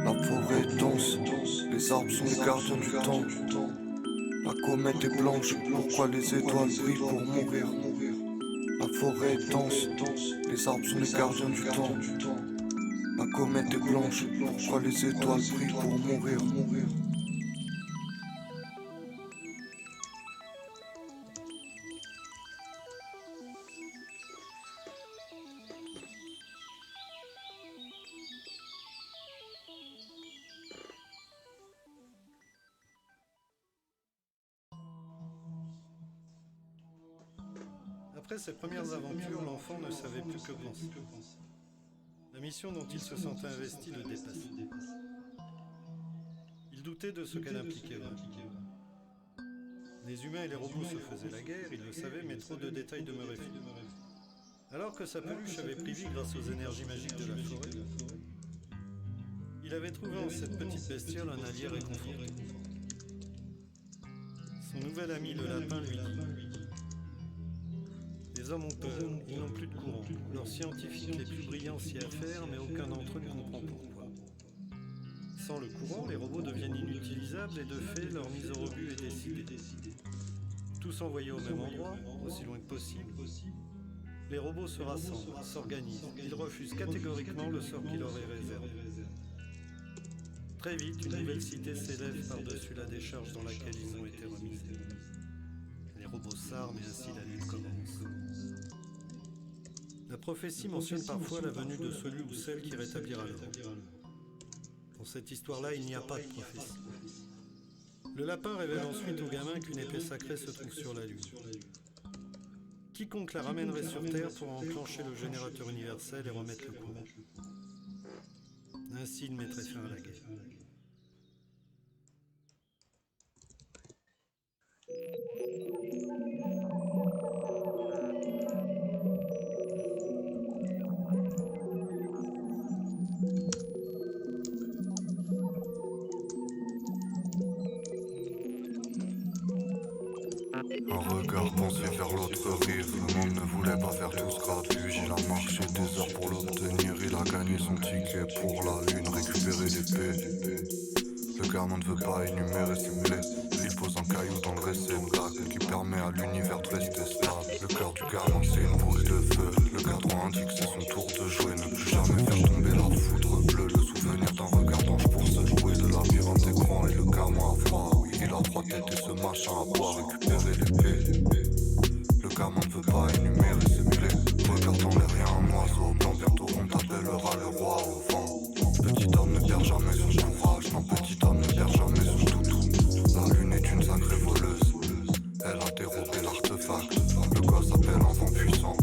La forêt est dense, les arbres sont les gardiens du temps. La comète est blanche, pourquoi les étoiles brillent pour mourir? La forêt est dense, les arbres sont les gardiens du temps. La comète est blanche, pourquoi les étoiles brillent pour mourir? Après ses premières aventures, l'enfant ne savait plus que penser. La mission dont il se sentait investi le dépassait. Il doutait de ce qu'elle impliquait vraiment. Les humains et les robots se faisaient la guerre, il le savait, mais trop de détails demeuraient flous. Alors que sa peluche avait pris vie grâce aux énergies magiques de la forêt, il avait trouvé en cette petite bestiole un allié réconfortant. Son nouvel ami le lapin lui dit: les hommes ont peur, ils n'ont plus de courant. Leurs scientifiques les plus brillants s'y affairent, mais aucun d'entre eux ne comprend pourquoi. Sans le courant, les robots deviennent inutilisables et de fait, leur mise au rebut est décidée. Tous envoyés au même endroit, aussi loin que possible, les robots se rassemblent, s'organisent. Ils refusent catégoriquement le sort qui leur est réservé. Très vite, une nouvelle cité s'élève par-dessus la décharge dans laquelle ils ont été remisés. Les robots s'arment et ainsi la lutte commence. La prophétie mentionne parfois la venue de celui ou celle qui rétablira l'ordre. Dans cette histoire-là, il n'y a pas de prophétie. Le lapin révèle ensuite au gamin qu'une épée sacrée se trouve sur la Lune. Quiconque la ramènerait sur Terre pourra enclencher le générateur universel et remettre le courant. Ainsi, il mettrait fin à la guerre. Un regard pensé vers l'autre rive. Le monde ne voulait pas faire tout ce gratuit. Il a marché des heures pour l'obtenir. Il a gagné son ticket pour la lune, récupérer l'épée. Le gamin ne veut pas énumérer ses plaies. Il pose un caillou dans le réceptacle qui permet à l'univers de rester stable. Le cœur du gamin c'est une boule de feu. Le cadran indique que c'est son tour de jouer. Ne plus jamais faire tomber la foudre bleue. Le souvenir d'un regard d'ange pour se jouer. Le labyrinthe est grand et le gamin a froid. Oui, il a trois têtes et ce machin à boire, récupérer l'épée. Le gamin ne veut pas énumérer ses plaies. Regarde dans l'air, y'a un oiseau blanc. Bientôt on t'appellera le roi au vent. Petit homme ne perd jamais son courage. Non, petit homme ne perd jamais son toutou. La lune est une sacrée voleuse. Elle a dérobé l'artefact. Le gosse appelle enfant puissant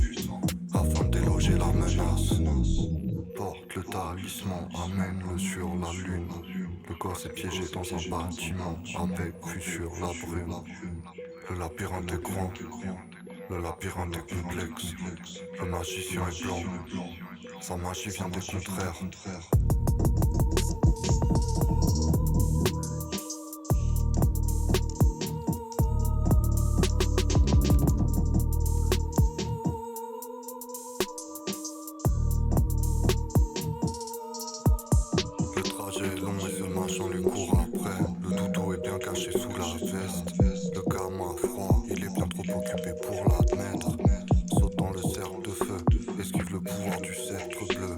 afin de déloger la menace. Porte le talisman, amène-le sur la lune. Le gosse est piégé dans un bâtiment avec vue sur la brume. Le labyrinthe est grand, le labyrinthe est complexe. Le magicien est blanc, sa magie vient des contraires. Le trajet est long et ce machin lui court après. Le doudou est bien caché sous la veste. Le gamin a froid, il est bien trop occupé pour l'admettre. Saute dans le cercle de feu, esquive le pouvoir du sceptre bleu.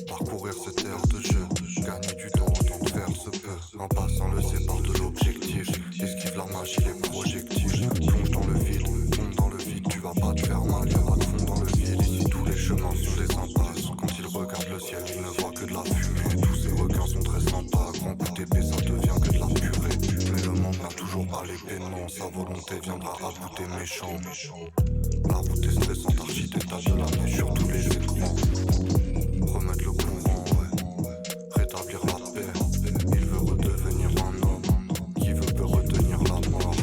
Parcourir cette terre de jeu, gagner du temps autant de faire se peut. En passant le sépare de l'objectif, esquive la magie, les projectiles. Plonge dans le vide, tombe dans le vide, tu vas pas te faire mal, il va te fondre dans le vide. Ici tous les chemins sont des impasses. Quand il regarde le ciel, il ne voit que de la fumée. Tous ces requins sont très sympas, grand coup d'épée ça devient que de la purée. Mais le monde n'a toujours pas l'épée, non, sa volonté viendra rabouter méchant. La route est stressante, architectage de la neige sur tous les écrans. Remettre le courant, ouais. Rétablir la paix. Il veut redevenir un homme. Qui veut peut retenir la mort.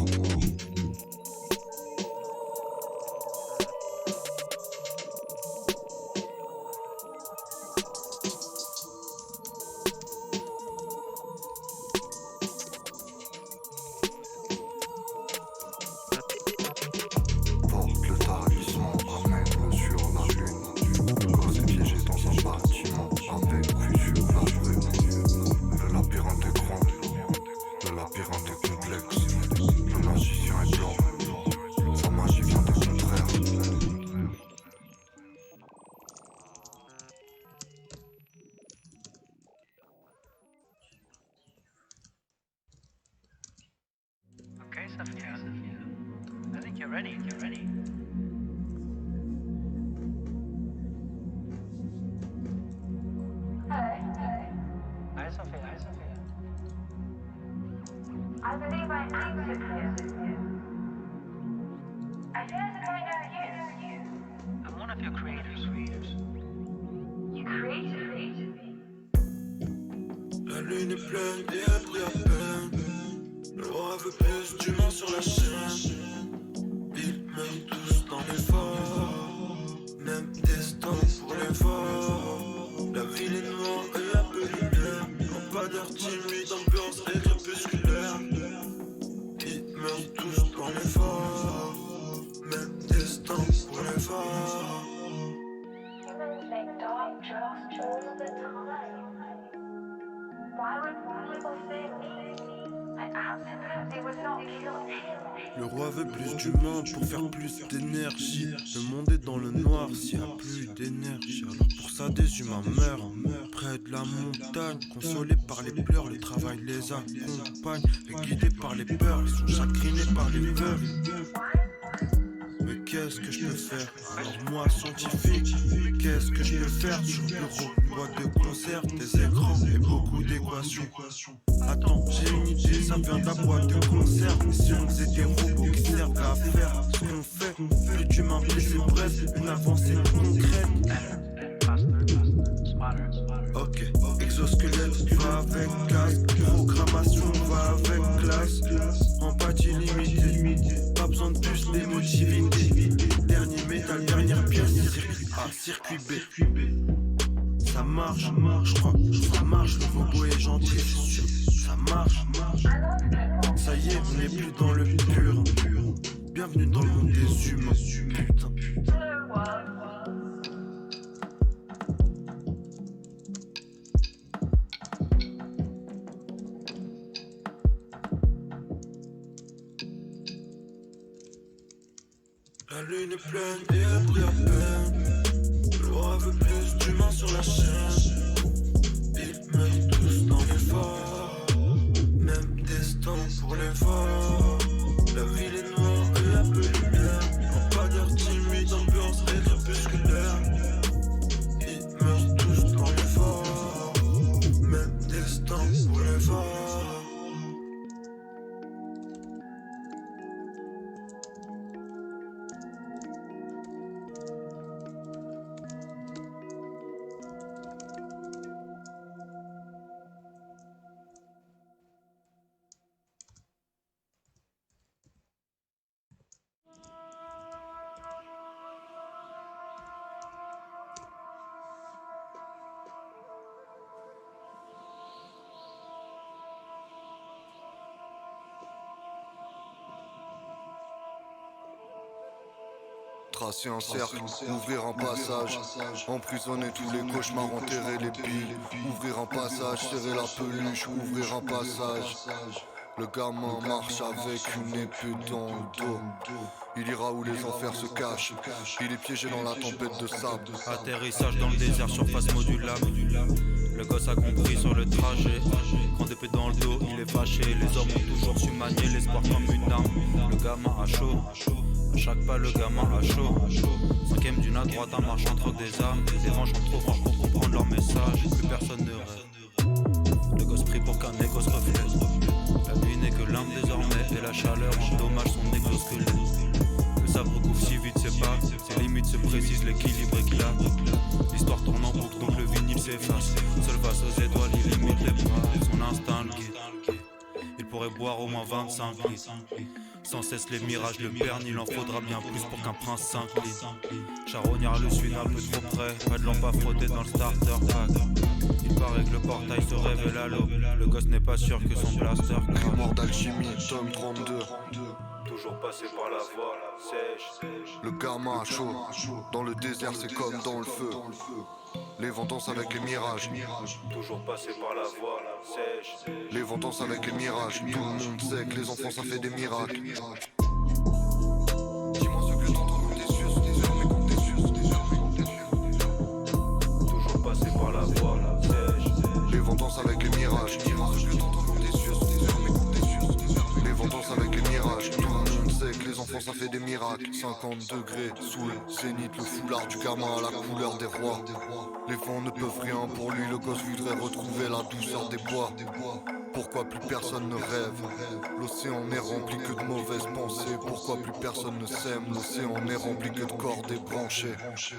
Porte le talisman, amène-le sur la lune. Le gosse est piégé dans I believe I answered you. I feel as if I know you. I'm one of your creators. You created me. La lune est pleine et elle brille à peine. Le roi veut plus d'humains sur la chaîne. Ils meurent tous dans l'effort. Même destin pour l'effort. La ville est noire et un peu lunaire. Lampadaire timide, ambiance et crépusculaire. Ils meurent tous dans l'effort. Même destin pour l'effort. Humans make dark jokes all the time. Why would people fear me? I absolutely would not kill him. Le roi veut plus d'humains pour faire plus d'énergie. Le monde est dans le noir s'il n'y a plus d'énergie. Alors pour ça des humains meurent près de la montagne. Consolés par les pleurs, le travail les accompagne. Et guidés par les peurs, ils sont chagrinés par les veuves. Mais qu'est-ce que je peux faire? Alors moi scientifique, qu'est-ce que je peux faire? Sur le bureau, une boîte de concert, des écrans et beaucoup d'équations. Attends, j'ai une idée, ça vient de la boîte de concert. Mais si on faisait des robots qui servent à faire ce qu'on fait, plus d'humains blessés, bref, une avancée concrète. Ok, exosquelette va avec casque, programmation va avec classe, empathie limitée, pas besoin de plus d'émotivité. Dernier métal, dernière pièce, circuit A, circuit B. Ça marche, je crois, ça marche, le robot est gentil, c'est sûr, ça marche. Ça y est, on n'est plus dans le pur. Bienvenue dans le monde des humains, putain. La lune est pleine et elle brille à peine. Le roi veut plus d'humains sur la chaîne. Ils meurent tous dans l'effort. Même destin pour l'effort. La ville est noire et un peu lumière. Lampadaire timide, ambiance et crépusculaire. Ils meurent tous dans l'effort. Même destin pour l'effort. Tracer un cercle, ouvrir un passage, emprisonner tous les cauchemars, enterrer les piles, ouvrir un passage, serrer la peluche, ouvrir un passage. Le gamin marche avec une épée dans le dos. Il ira où les enfers se cachent. Il est piégé dans la tempête de sable. Atterrissage dans le désert, surface modulable. Le gosse a compris sur le trajet. Grande épée dans le dos, il est fâché. Les hommes ont toujours su manier l'espoir comme une arme. Le gamin a chaud. À chaque pas le gamin a chaud. Cinquième d'une à droite, un marche entre des âmes. Les vents sont trop forts pour comprendre leur message. Plus personne ne rêve. Le gosse prie pour qu'un écho se reflète. La nuit n'est que l'âme désormais. Et la chaleur endommage son exosquelette. Le sabre couvre si vite ses pas. Ses limites se précisent, l'équilibre éclate. L'histoire tourne en boucle donc le vinyle s'efface. Seul face aux étoiles il limite les bras. Son instinct le guide. Il pourrait boire au moins 25 litres. Sans cesse les mirages le bernent, il en faudra bien plus pour qu'un prince s'incline. Charognard le suit un peu trop près, pas de lampe à frotter dans le starter pack. Il paraît que le portail se révèle à l'aube. Le gosse n'est pas sûr que son blaster craque. Mort d'alchimie, tome 32. Toujours passé par la voie sèche. Le gamin a chaud. Dans le désert c'est comme dans le feu. Les vents dansent avec les mirages. Toujours passé par la voie sèche. Les vents dansent avec les mirages. Tout le monde sait que les enfants ça fait des miracles. Dis-moi ce que t'entends comme des cieux sous tes yeux, mais comme des cieux sous tes yeux, mais comme des cieux. Toujours passé par la voie sèche. Les vents dansent avec les mirages. Dis-moi ce que t'entends comme des cieux sous tes yeux, mais comme des cieux sous tes yeux. Les vents dansent avec les mirages. Tout le monde sait que les enfants ça fait des miracles. 50 degrés, sous le zénith, le foulard du gamin à la couleur des rois. Les vents ne peuvent rien pour lui, le gosse voudrait retrouver la douceur des bois. Pourquoi plus personne ne rêve? L'océan n'est rempli que de mauvaises pensées. Pourquoi plus personne ne s'aime? L'océan n'est rempli que de corps débranchés.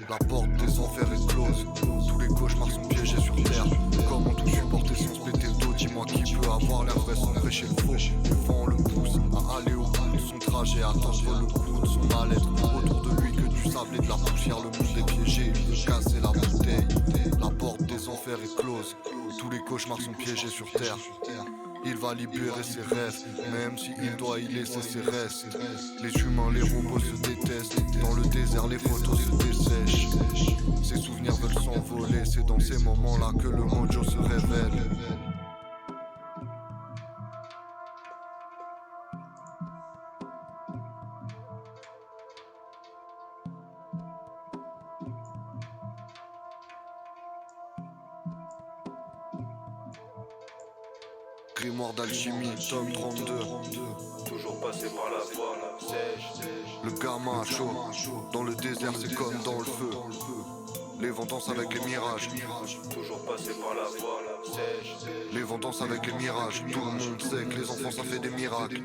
La porte des enfers est close. Tous les cauchemars sont piégés sur terre. Comment tout supporter sans se péter le dos? Dis-moi qui peut avoir l'air vrai sans prêcher le faux. Le vent le pousse à aller au bout de son trajet, à tendre le cou de son mal-être. Autour de lui que du sable et de la poussière, le monde est piégé. Il veut casser la bouteille. La porte des enfers est close. Tous les cauchemars sont piégés sur terre. Il va libérer ses rêves, même s'il doit y laisser ses restes. Les humains, les robots se détestent. Dans le désert, les photos se dessèchent. Ses souvenirs veulent s'envoler. C'est dans ces moments-là que le mojo se révèle. Grimoire d'alchimie, tome 32. Toujours passé par la voie sèche. Le gamin a chaud. Dans le désert, c'est comme dans le feu. Les vents dansent avec les mirages. Toujours passé par la voie sèche. Les vents dansent avec les mirages. Tout le monde sait que les enfants ça fait des miracles.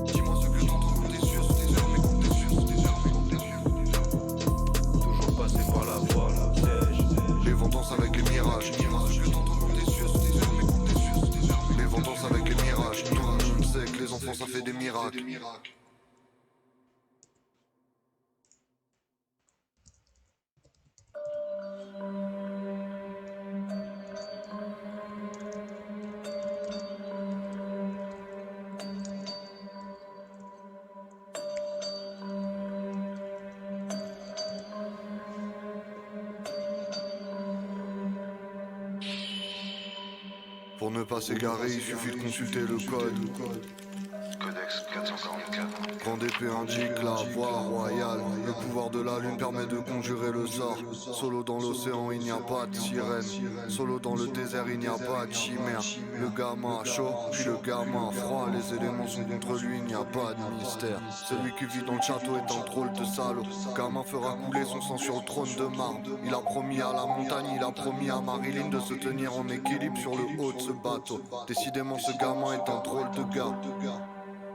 Dis-moi ce que t'entends quand tes yeux sont tes yeux, mais quand tes yeux sont tes yeux, mais quand tes yeux. Toujours passé par la voie sèche. Les vents dansent avec les mirages. Dis-moi ce que t'entends quand tes yeux sont tes yeux, mais quand tes yeux sont tes yeux. Les vents dansent avec les mirages. Tout le monde sait que les enfants ça fait des miracles. Pour ne pas s'égarer, il suffit de consulter le code. Codex 444. Grande épée indique la voie royale. Le pouvoir de la lune permet de conjurer le sort. Solo dans l'océan, il n'y a pas de sirène. Solo dans le désert, il n'y a pas de chimère. Le gamin a chaud, puis le gamin a froid. Les éléments sont contre lui, il n'y a pas de mystère. Celui qui vit dans le château est un drôle de salaud. Gamin fera couler son sang sur le trône de marbre. Il a promis à la montagne, il a promis à Marilyn de se tenir en équilibre sur le haut de ce bateau. Décidément, ce gamin est un drôle de gars.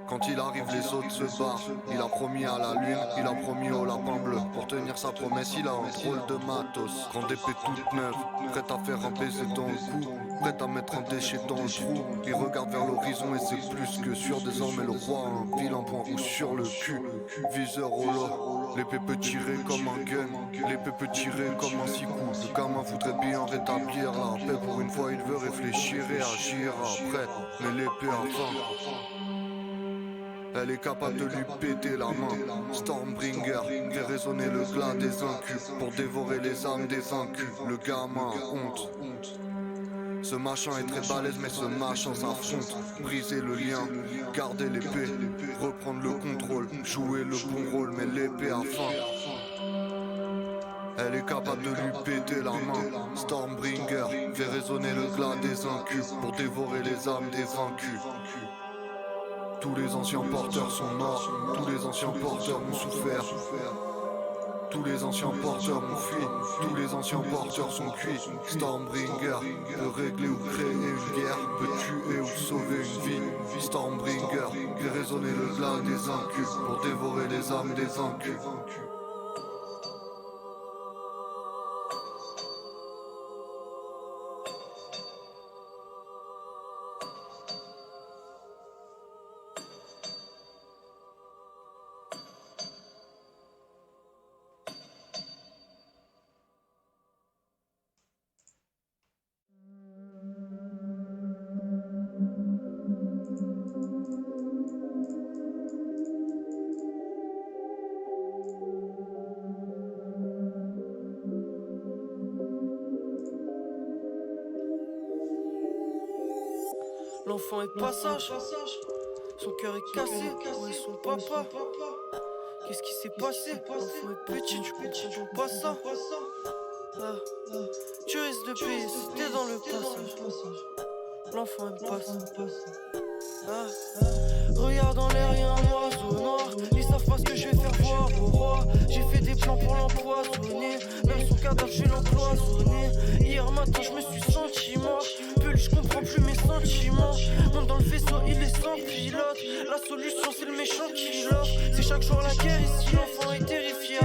Quand il arrive, les autres se barrent. Il a promis à la lune, il a promis au lapin bleu. Pour tenir sa promesse, il a un drôle de matos. Grande épée toute neuve, prête à faire un baiser dans le cou, prête à mettre un déchet dans le trou. Il regarde vers l'horizon et c'est plus que sûr. Désormais le roi a un vilain point rouge sur le cul. Viseur au lot, l'épée peut tirer comme un gun. L'épée peut tirer comme un six coups. Le gamin voudrait bien rétablir la paix. Pour une fois il veut réfléchir et agir après. Mais l'épée a faim. Elle est capable de lui péter la main. Stormbringer fait résonner le glas des incubes pour dévorer les âmes des incubes. Le gamin a honte. Ce machin est très balèze mais ce machin s'affronte. Briser le lien, garder l'épée, reprendre le contrôle, jouer le bon rôle mais l'épée a faim. Elle est capable de lui péter la main. Stormbringer fait résonner le glas des incubes pour dévorer les âmes des vaincus. Tous les anciens porteurs sont morts, tous les anciens porteurs ont souffert. Tous les anciens porteurs ont fui, tous les anciens porteurs sont cuits. Stormbringer peut régler ou créer une guerre, peut tuer ou sauver une vie. Stormbringer fait résonner le glas des incubes pour dévorer les âmes des incubes. L'enfant est de passage, son cœur est cassé, où est son papa? Qu'est-ce qui s'est passé? L'enfant est petit, tu comprends pas ça? Tu risques de payer si t'es dans le passage. L'enfant aime pas ça. Regarde en l'air, y'a un oiseau noir. plan pour l'empoisonner. Même son cadavre, je vais l'empoisonner. Hier matin, je me suis senti mort. Pull, je comprends plus mes sentiments. Monte dans le vaisseau, il est sans pilote. La solution, c'est le méchant qui l'offre. C'est chaque jour la guerre ici, l'enfant est terrifié.